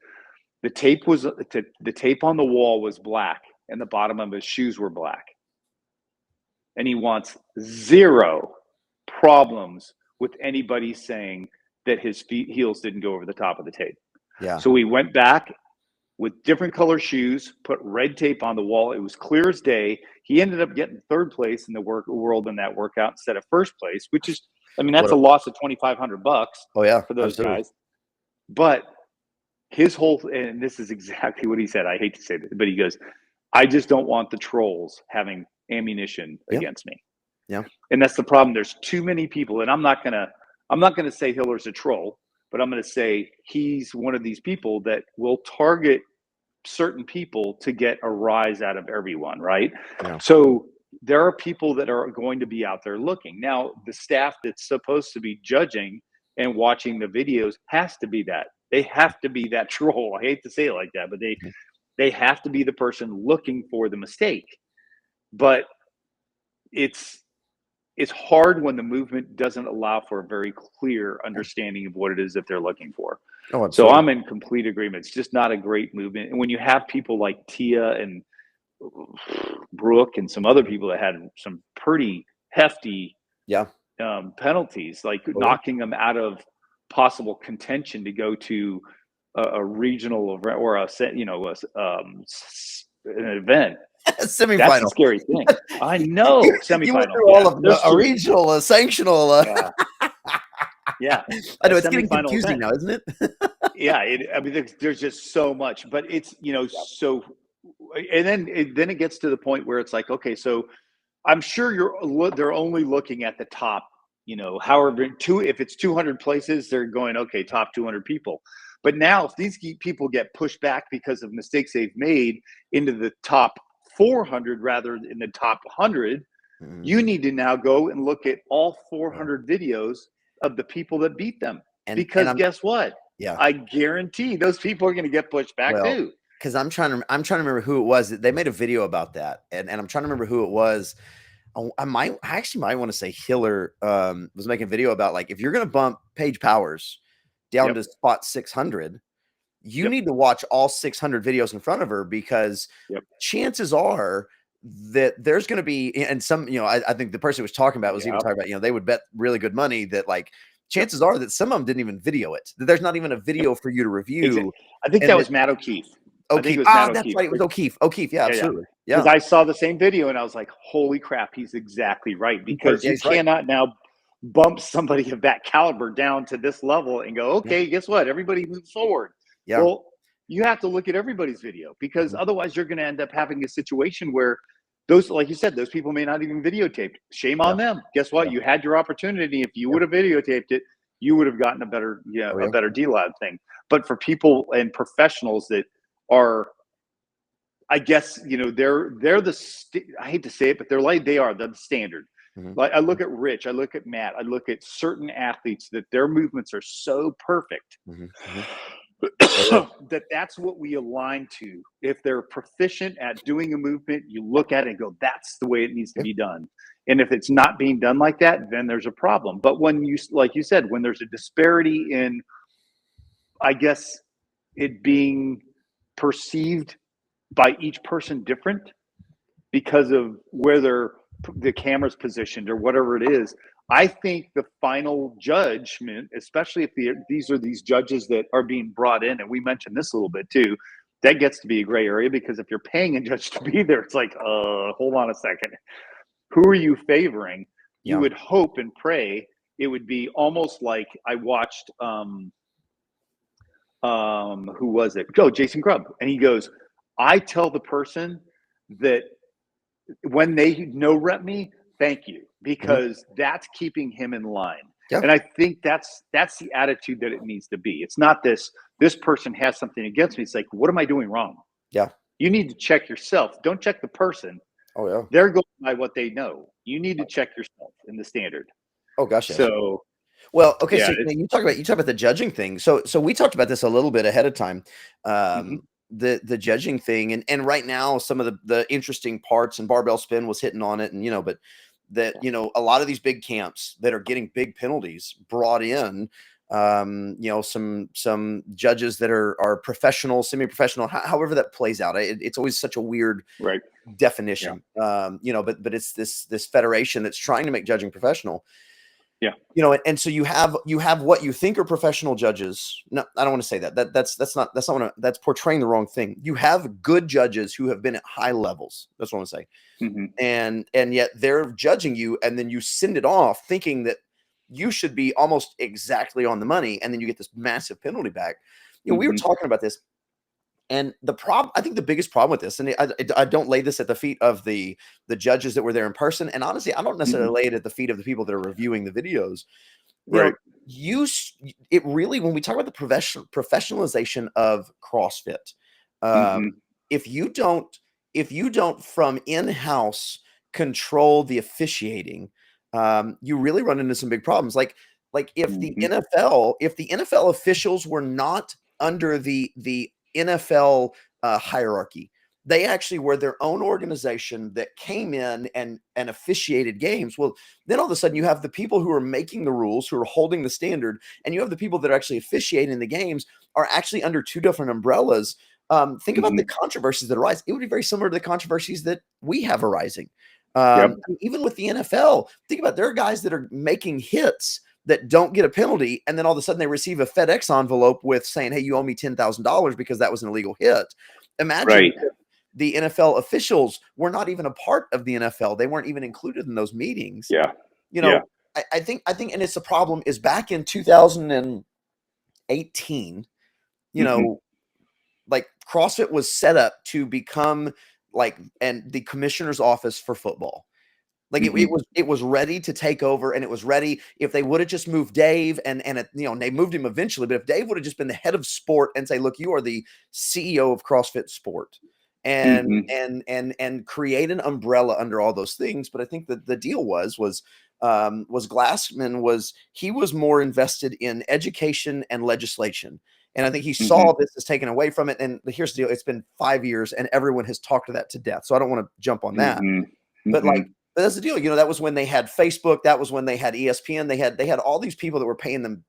the tape on the wall was black, and the bottom of his shoes were black, and he wants zero problems with anybody saying that his heels didn't go over the top of the tape. Yeah. So we went back with different color shoes, put red tape on the wall. It was clear as day. He ended up getting third place in the world in that workout instead of first place, which is, I mean, What that's a, a loss of $2,500 oh yeah, for those absolutely. guys. But his whole, and this is exactly what he said. I hate to say this, but he goes, I just don't want the trolls having ammunition Yeah. against me. Yeah. And that's the problem. There's too many people, and I'm not gonna say Hiller's a troll, but I'm gonna say he's one of these people that will target certain people to get a rise out of everyone, right? Yeah. So there are people that are going to be out there looking. Now, the staff that's supposed to be judging and watching the videos has to be that. They have to be that troll. I hate to say it like that, but Mhm. they have to be the person looking for the mistake. But it's it's hard when the movement doesn't allow for a very clear understanding of what it is that they're looking for. Oh, So absolutely. I'm in complete agreement. It's just not a great movement. And when you have people like Tia and Brooke and some other people that had some pretty hefty Yeah. penalties, like Oh yeah. knocking them out of possible contention to go to a regional event or an event. That's the Semifinal. scary thing. I know, You went semifinal. through all Yeah, of there's a three. regional, a sanctional. Yeah, yeah, I a know it's getting semifinal confusing event. now, isn't it? Yeah, I mean, there's just so much, but it's Yeah. so, and then it gets to the point where it's like, okay, so I'm sure they're only looking at the top, however if it's 200 places, they're going, okay, top 200 people. But now, if these people get pushed back because of mistakes they've made into the top 400 rather than the top 100, you Mhm. need to now go and look at all Yeah. 400 videos of the people that beat them. And Because I'm guess what? yeah. I guarantee those people are going to get pushed back Well, too. because I'm trying to remember who it was. They made a video about that, and I'm trying to remember who it was. Oh, I actually might want to say Hiller was making a video about like if you're gonna bump Paige Powers down Yep. to spot 600, you Yep. need to watch all 600 videos in front of her because Yep. chances are that there's going to be and some I think the person who was talking about was even Yep. talking about they would bet really good money that like Yep. chances are that some of them didn't even video it, that there's not even a Yep. video for you to Exactly. review. I think that And that was Matt O'Keefe. I think it O'Keefe, was Matt that's O'Keefe. right, it was O'Keefe, yeah, Yeah, yeah. absolutely, Because yeah. I saw the same video and I was like, holy crap, he's exactly right. Because Yeah, you he's right. cannot now bump somebody of that caliber down to this level and go, Yeah, okay, guess what? Everybody moves forward. yeah. Well, you have to look at everybody's video, because Mhm. otherwise you're going to end up having a situation where those, like you said, those people may not even videotape. Shame Yeah, on them. Guess what? yeah, You had your opportunity. If you yeah. would have videotaped it, you would have gotten a better, Oh, a yeah. better deal out of thing. But for people and professionals that are, I guess, they're I hate to say it, but they're the standard. Mhm. Like I look at Rich, I look at Matt, I look at certain athletes that their movements are so perfect Mhm. Mhm. Oh, yeah. that's what we align to. If they're proficient at doing a movement, you look at it and go, that's the way it needs to Yeah. be done. And if it's not being done like that, then there's a problem. But when like you said, when there's a disparity in, I guess, it being perceived by each person different because of where the camera's positioned or whatever it is. I think the final judgment, especially if these judges that are being brought in, and we mentioned this a little bit too, that gets to be a gray area because if you're paying a judge to be there, it's like, hold on a second, who are you favoring? You Yeah. would hope and pray it would be almost like I watched who was it? Jason Grubb. And he goes, I tell the person that when they no rep me, thank you, Mhm. because that's keeping him in line. Yeah. And I think that's the attitude that it needs to be. It's not this person has something against me. It's like, what am I doing wrong? Yeah. You need to check yourself. Don't check the person. Oh, yeah. They're going by what they know. You need to check yourself in the standard. Oh, gosh, yes. So Well, okay, yeah, so you talk about the judging thing. So we talked about this a little bit ahead of time. mhm, The judging thing, and right now some of the interesting parts, and Barbell Spin was hitting on it, and but that a lot of these big camps that are getting big penalties brought in some judges that are professional, semi-professional, however that plays out. It's always such a weird right. Yeah. definition. But it's this federation that's trying to make judging professional. Yeah. And so you have what you think are professional judges. No, I don't want to say that. That's portraying the wrong thing. You have good judges who have been at high levels. That's what I want to say. Hmm. And yet they're judging you, and then you send it off thinking that you should be almost exactly on the money, and then you get this massive penalty back. We were Hmm. talking about this. And I think the biggest problem with this, and I don't lay this at the feet of the judges that were there in person, and honestly, I don't necessarily Hmm. lay it at the feet of the people that are reviewing the videos. You know, Right. it really, when we talk about the professionalization of CrossFit, Hmm. um, if you don't from in-house control the officiating, you really run into some big problems. Like if the Hmm. NFL officials were not under the NFL hierarchy, they actually were their own organization that came in and officiated games. Well, then all of a sudden you have the people who are making the rules, who are holding the standard, and you have the people that are actually officiating the games are actually under two different umbrellas. Think about Hmm. the controversies that arise. It would be very similar to the controversies that we have arising. Yep. Even with the NFL, think about there are guys that are making hits that don't get a penalty, and then all of a sudden they receive a FedEx envelope with saying, "Hey, you owe me $10,000 because that was an illegal hit." Imagine Right. the NFL officials were not even a part of the NFL. They weren't even included in those meetings. Yeah. You Yeah. know, I think, and it's a problem is back in 2018, you Hmm. know, like CrossFit was set up to become like, and the commissioner's office for football. Like Hmm. it was ready to take over, and it was ready if they would have just moved Dave, and they moved him eventually. But if Dave would have just been the head of sport and say, "Look, you are the CEO of CrossFit Sport," and Hmm. create an umbrella under all those things. But I think that the deal was Glassman he was more invested in education and legislation. And I think he Hmm. saw this as taken away from it. And here's the deal: it's been 5 years, and everyone has talked to that to death. So I don't want to jump on that. Hmm. But Hmm. like, but that's the deal. That was when they had Facebook. That was when they had ESPN. They had all these people that were paying them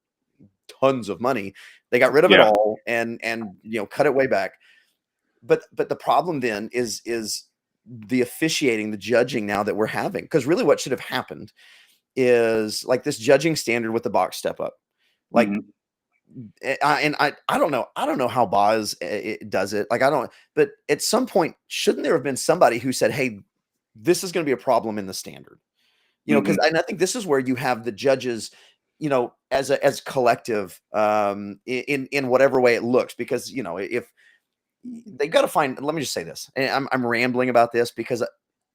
tons of money. They got rid of it Yeah. all and cut it way back. But the problem then is the officiating, the judging now that we're having. Because really, what should have happened is like this judging standard with the box step up. Like, Hmm. I don't know. I don't know how Boz it does it. Like I don't. But at some point, shouldn't there have been somebody who said, "Hey, this is going to be a problem in the standard." Because Hmm. I think this is where you have the judges, as collective, in whatever way it looks, because if they've got to find. Let me just say this, and I'm rambling about this because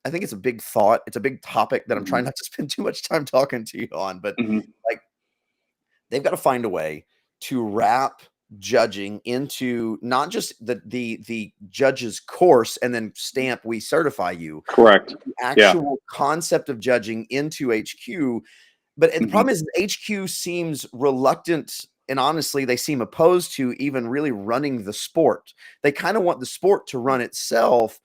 I think it's a big thought. It's a big topic that I'm trying Hmm. not to spend too much time talking to you on, but Hmm. like they've got to find a way to wrap judging into not just the judge's course and then stamp we certify you, Correct. the Yeah. actual concept of judging into HQ. But the problem is HQ seems reluctant, and honestly, they seem opposed to even really running the sport. They kind of want the sport to run itself.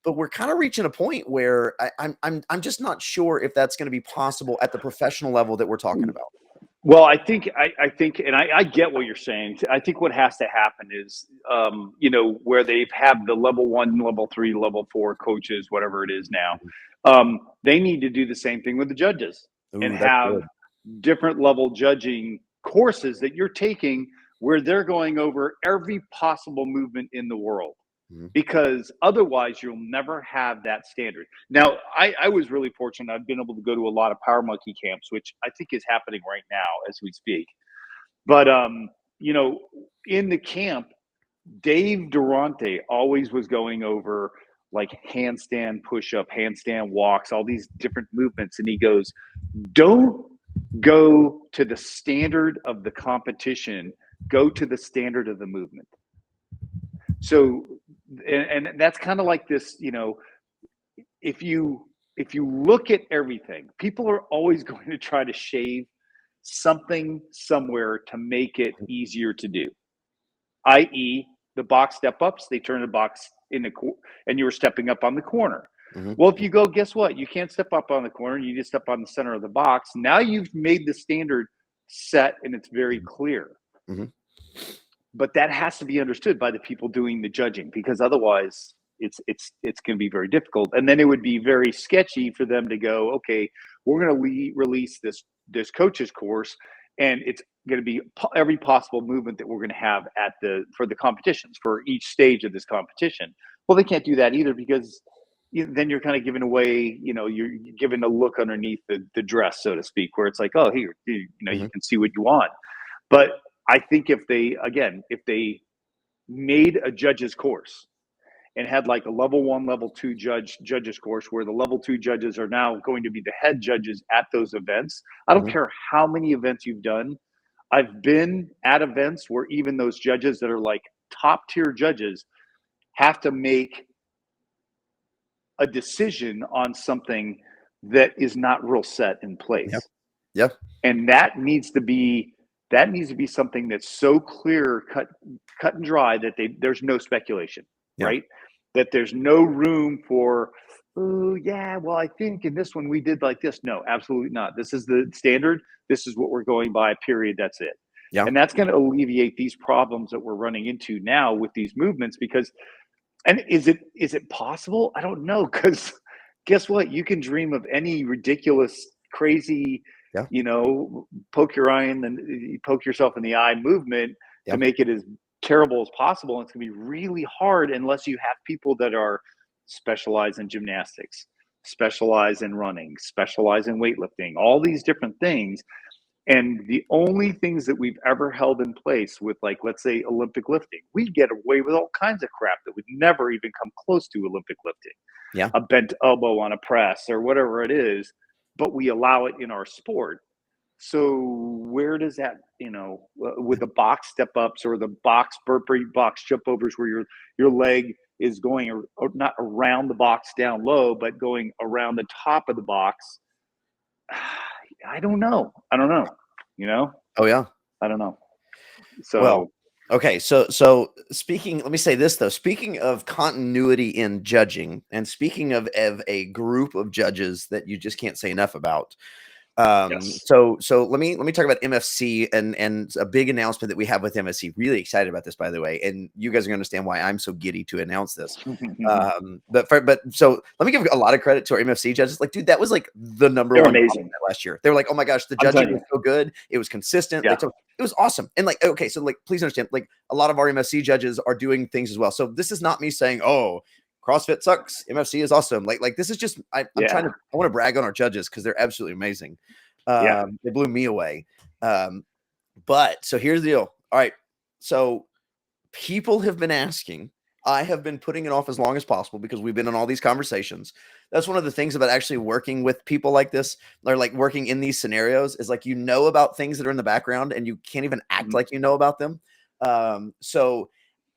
But we're kind of reaching a point where I'm just not sure if that's going to be possible at the professional level that we're talking about. Well, I think, and I get what you're saying. I think what has to happen is, where they've have the level 1, level 3, level 4 coaches, whatever it is now, they need to do the same thing with the judges and Ooh, that's have good. different level judging courses that you're taking where they're going over every possible movement in the world. Mhm. Because otherwise you'll never have that standard. Now, I was really fortunate. I've been able to go to a lot of Power Monkey camps, which I think is happening right now as we speak. But in the camp, Dave Durante always was going over like handstand push-up, handstand walks, all these different movements. And he goes, don't go to the standard of the competition, go to the standard of the movement. So, and that's kind of like this, if you look at everything, people are always going to try to shave something somewhere to make it easier to do, i.e., the box step ups, they turn the box in the and you were stepping up on the corner. Well, if you go, guess what? You can't step up on the corner. You just step on the center of the box. Now you've made the standard set and it's very clear. But that has to be understood by the people doing the judging, because otherwise it's going to be very difficult. And then it would be very sketchy for them to go, okay, we're going to release this coach's course, and it's going to be every possible movement that we're going to have for the competitions for each stage of this competition. Well, they can't do that either, because then you're kind of giving away, you're giving a look underneath the dress, so to speak, where it's like, oh, here, you can see what you want. But I think if they made a judge's course and had like a level 1, level 2 judges course where the level 2 judges are now going to be the head judges at those events. I don't care how many events you've done. I've been at events where even those judges that are like top tier judges have to make a decision on something that is not real set in place. Yeah. And that needs to be something that's so clear, cut and dry, that there's no speculation, right? That there's no room for, oh yeah, well, I think in this one we did like this. No, absolutely not. This is the standard. This is what we're going by, period. That's it. Yeah. And that's going to alleviate these problems that we're running into now with these movements. Because, and is it possible? I don't know, because guess what? You can dream of any ridiculous, crazy, poke yourself in the eye movement to make it as terrible as possible. And it's going to be really hard unless you have people that are specialized in gymnastics, specialize in running, specialize in weightlifting, all these different things. And the only things that we've ever held in place with, like, let's say Olympic lifting, we get away with all kinds of crap that would never even come close to Olympic lifting. Yeah. A bent elbow on a press or whatever it is, but we allow it in our sport. So where does that, with the box step ups or the box burpee, box jump overs, where your leg is going not around the box down low, but going around the top of the box? I don't know. Oh yeah. I don't know. So, well, okay. So speaking, let me say this though. Speaking of continuity in judging, and speaking of a group of judges that you just can't say enough about. yes. So let me talk about MFC and a big announcement that we have with MFC. Really excited about this, by the way, and you guys are going to understand why I'm so giddy to announce this. But so let me give a lot of credit to our MFC judges. Like, dude, that was like the number They're one amazing last year. They were like, oh my gosh, the judging was so good. It was consistent. Yeah. It was awesome. And like, okay, so like, please understand, like a lot of our MFC judges are doing things as well. So this is not me saying, oh, CrossFit sucks, MFC is awesome. Like this is just I want to brag on our judges because they're absolutely amazing. They blew me away. But so here's the deal. All right. So people have been asking I have been putting it off as long as possible because we've been in all these conversations. That's one of the things about actually working with people like this, or like working in these scenarios, is like you know about things that are in the background and you can't even act Mhm. like you know about them. So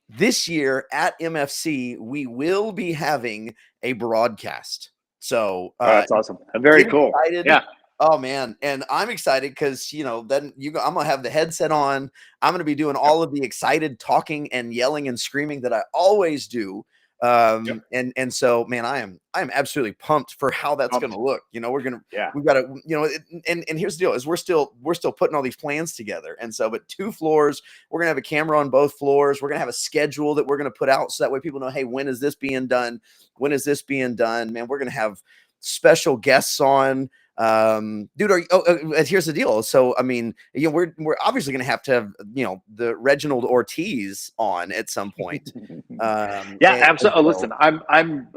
this year at MFC, we will be having a broadcast. So Oh, that's awesome. Very get cool. excited. Yeah. Oh man, and I'm excited because then I'm gonna have the headset on. I'm gonna be doing Yep. all of the excited talking and yelling and screaming that I always do. Yep. And so man, I am absolutely pumped for how that's Pumped. gonna look. Yeah. We've got to, and here's the deal: is we're still putting all these plans together, and so but 2 floors, we're gonna have a camera on both floors. We're gonna have a schedule that we're gonna put out so that way people know, hey, when is this being done? When is this being done? Man, we're gonna have special guests on. Dude, here's the deal. So, I mean, we're obviously going to have, the Reginald Ortiz on at some point. Yeah, As absolutely. well. Listen,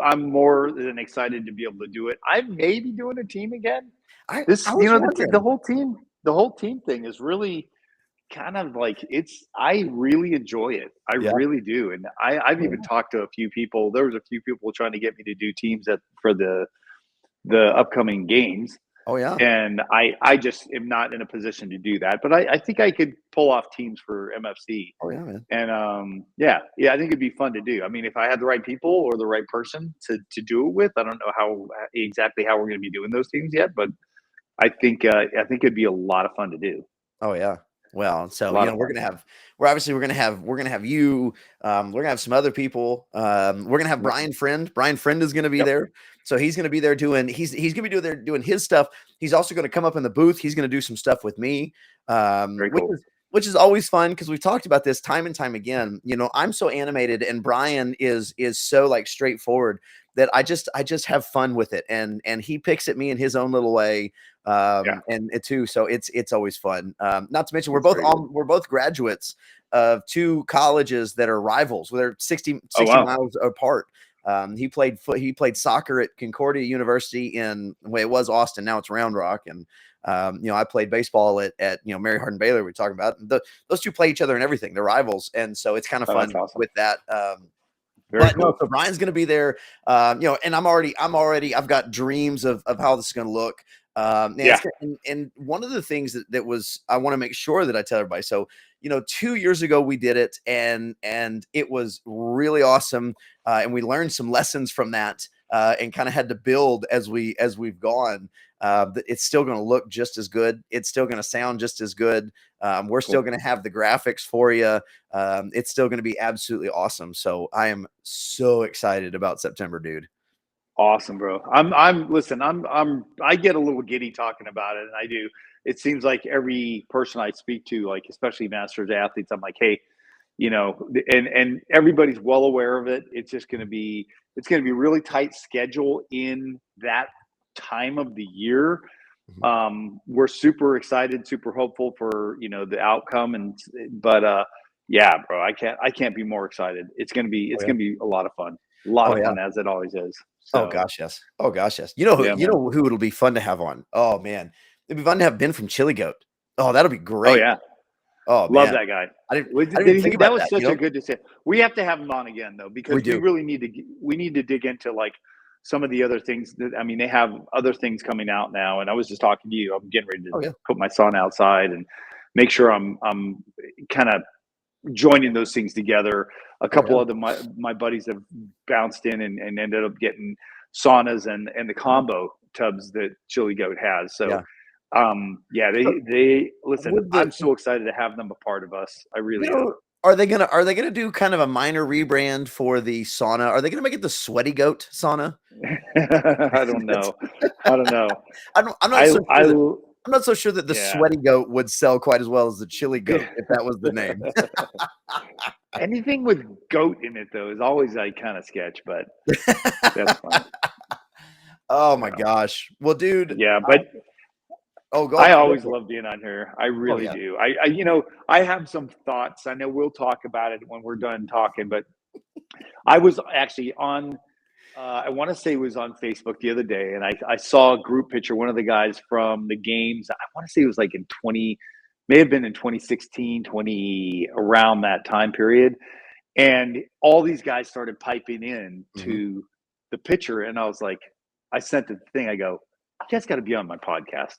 I'm more than excited to be able to do it. I may be doing a team again. I was wondering. The whole team thing is really kind of like I really enjoy it. I Yeah. really do. And I've Oh, even yeah. talked to a few people. There was a few people trying to get me to do teams for the upcoming games. Oh, yeah. And I just am not in a position to do that. But I think I could pull off teams for MFC. Oh, yeah, man. And yeah, I think it'd be fun to do. I mean, if I had the right people or the right person to do it with, I don't know exactly how we're going to be doing those teams yet, but I think it'd be a lot of fun to do. Oh yeah. Well, A so lot of we're fun. gonna have we're gonna have you. We're gonna have some other people. We're gonna have Yep. Brian Friend. Brian Friend is gonna be Yep. there. So he's gonna be there doing he's gonna be doing his stuff. He's also gonna come up in the booth. He's gonna do some stuff with me. Very Which cool. is always fun because we've talked about this time and time again. I'm so animated and Brian is so like straightforward that I just have fun with it. And he picks at me in his own little way. Yeah, And it too. So it's always fun. Not to mention it's very good. we're both graduates of 2 colleges that are rivals. They're 60 Oh 60 wow, miles apart. He played soccer at Concordia University well, it was Austin, now it's Round Rock, and I played baseball at Mary Hardin Baylor. We're talking about those two play each other and everything. They're rivals, and so it's kind of oh that's fun awesome. with that. Very But no, cool. so Brian's going to be there, and I've got dreams of how this is going to look. Yeah. And one of the things that was, I want to make sure that I tell everybody. So, 2 years ago we did it, and it was really awesome, and we learned some lessons from that, and kind of had to build as we've gone. It's still going to look just as good. It's still going to sound just as good. We're still Cool. going to have the graphics for you. It's still going to be absolutely awesome. So I am so excited about September, dude. Awesome, bro. Listen, I get a little giddy talking about it, and I do. It seems like every person I speak to, like especially masters athletes, I'm like, hey, and everybody's well aware of it. It's going to be really tight schedule in that time of the year. Mhm. We're super excited, super hopeful for the outcome, but yeah, bro, I can't be more excited. It's gonna be Oh it's yeah. gonna be a lot Oh of yeah. fun as it always is. Oh So gosh, yes. Oh gosh, yes. You know who yeah, you man. know who it'll be fun to have on. Oh man. It'd be fun to have Ben from Chili Goat. Oh, that'll be Oh great. yeah, Oh love man. that guy. I didn't even think That about was that, such a good decision. We have to have him on again though, We because we do. really need to dig into like some of the other things that I mean they have other things coming out now, and I was just talking to you. I'm getting ready to Oh yeah. put my son outside and make sure I'm kind of joining those things together. A Oh yeah. couple other my buddies have bounced in and ended up getting saunas and the combo tubs that Chili Goat has. So Yeah. yeah, So they listen. with I'm the so excited to have them a part of us. I you really am. know, are they gonna do kind of a minor rebrand for the sauna? Are they gonna make it the Sweaty Goat sauna? I don't know. I don't know. I'm not I so I sure that the yeah. Sweaty Goat would sell quite as well as the Chili Goat if that was the name. Anything with goat in it though is always like kind of sketch, but that's fine. Oh my Yeah. gosh. Well, dude, Yeah, but go I go always for it. love being on here. I Oh really yeah. do. I have some thoughts. I know we'll talk about it when we're done talking, but I was actually on, I want to say it was on Facebook the other day, and I saw a group picture, one of the guys from the games. I want to say it was like in 20, may have been in 2016, 20, around that time period. And all these guys started piping in to the pitcher. And I was like, I sent the thing. I go, you guys got to be on my podcast.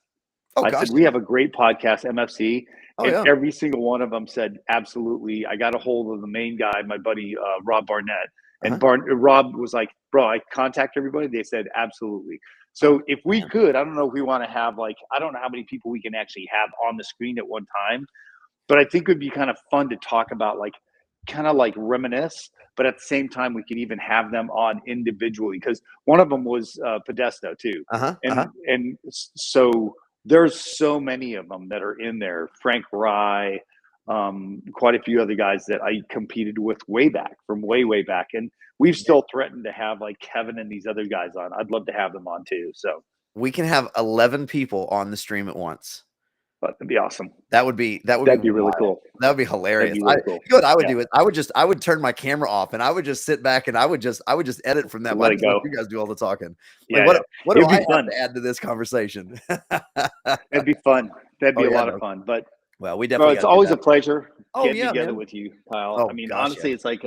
Oh I gosh, said, we yeah. have a great podcast, MFC. Oh And yeah. every single one of them said, absolutely. I got a hold of the main guy, my buddy, Rob Barnett. And Rob was like, bro, I contact everybody. They said, absolutely. So if we Man. could, I don't know if we want to have like, I don't know how many people we can actually have on the screen at one time, but I think it would be kind of fun to talk about, like, kind of like reminisce, but at the same time, we could even have them on individually, because one of them was Podesta too. And so there's so many of them that are in there. Frank Rye, quite a few other guys that I competed with way back, from way back. And we've still threatened to have like Kevin and these other guys on. I'd love to have them on too. So We can have 11 people on the stream at once. but that'd be awesome. That'd be really wild. cool. That would be hilarious. That'd be really cool. You know what I would Yeah. do? I would turn my camera off and I would just sit back and I would just edit from that. Let I'd it just let go. you guys do all the talking. Yeah, Like, what do It'd I be have fun. to add to this conversation? That'd be fun. That'd be Oh, a yeah, lot no. of fun. But Well, we bro, definitely it's gotta do always that. a pleasure Oh, getting yeah, together man. with you, Kyle. Oh, I mean, gosh, honestly, yeah. it's like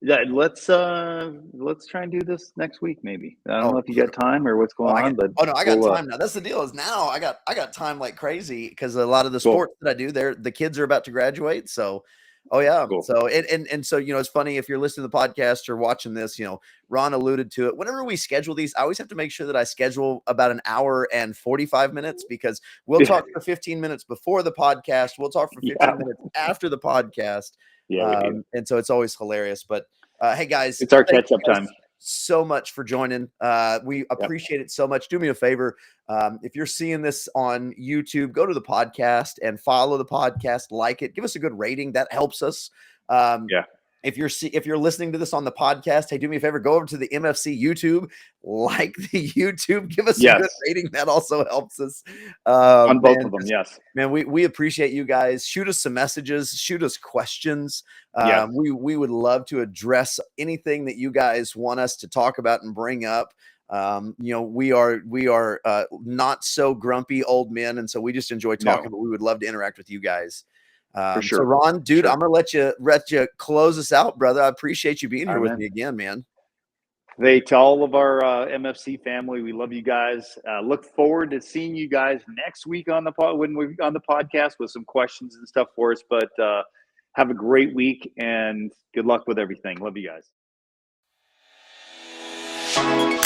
yeah, let's try and do this next week, maybe. I don't know if you got time or what's going on, but Oh no, I got time now. That's the deal. Is now I got time like crazy because a lot of the sports that I do, the kids are about to graduate. So, oh yeah. Cool. So and so it's funny if you're listening to the podcast or watching this. Ron alluded to it. Whenever we schedule these, I always have to make sure that I schedule about an hour and 45 minutes because we'll talk for 15 minutes before the podcast. We'll talk for 15 minutes after the podcast. Yeah, and so it's always hilarious. But hey guys, it's our thank catch-up you guys time. so much for joining. We appreciate it so much. Do me a favor. If you're seeing this on YouTube, go to the podcast and follow the podcast, like it, give us a good rating. That helps us. If you're listening to this on the podcast, hey, do me a favor, go over to the MFC YouTube, like the YouTube, give us a good rating. That also helps us. On both of them, yes. Man, we appreciate you guys. Shoot us some messages, shoot us questions. We would love to address anything that you guys want us to talk about and bring up. We are not so grumpy old men, and so we just enjoy talking, but we would love to interact with you guys. For sure. So Ron, dude, I'm gonna let you close us out, brother. I appreciate you being here with me again, man. Hey, to all of our MFC family, we love you guys. Look forward to seeing you guys next week on the podcast with some questions and stuff for us. But have a great week and good luck with everything. Love you guys.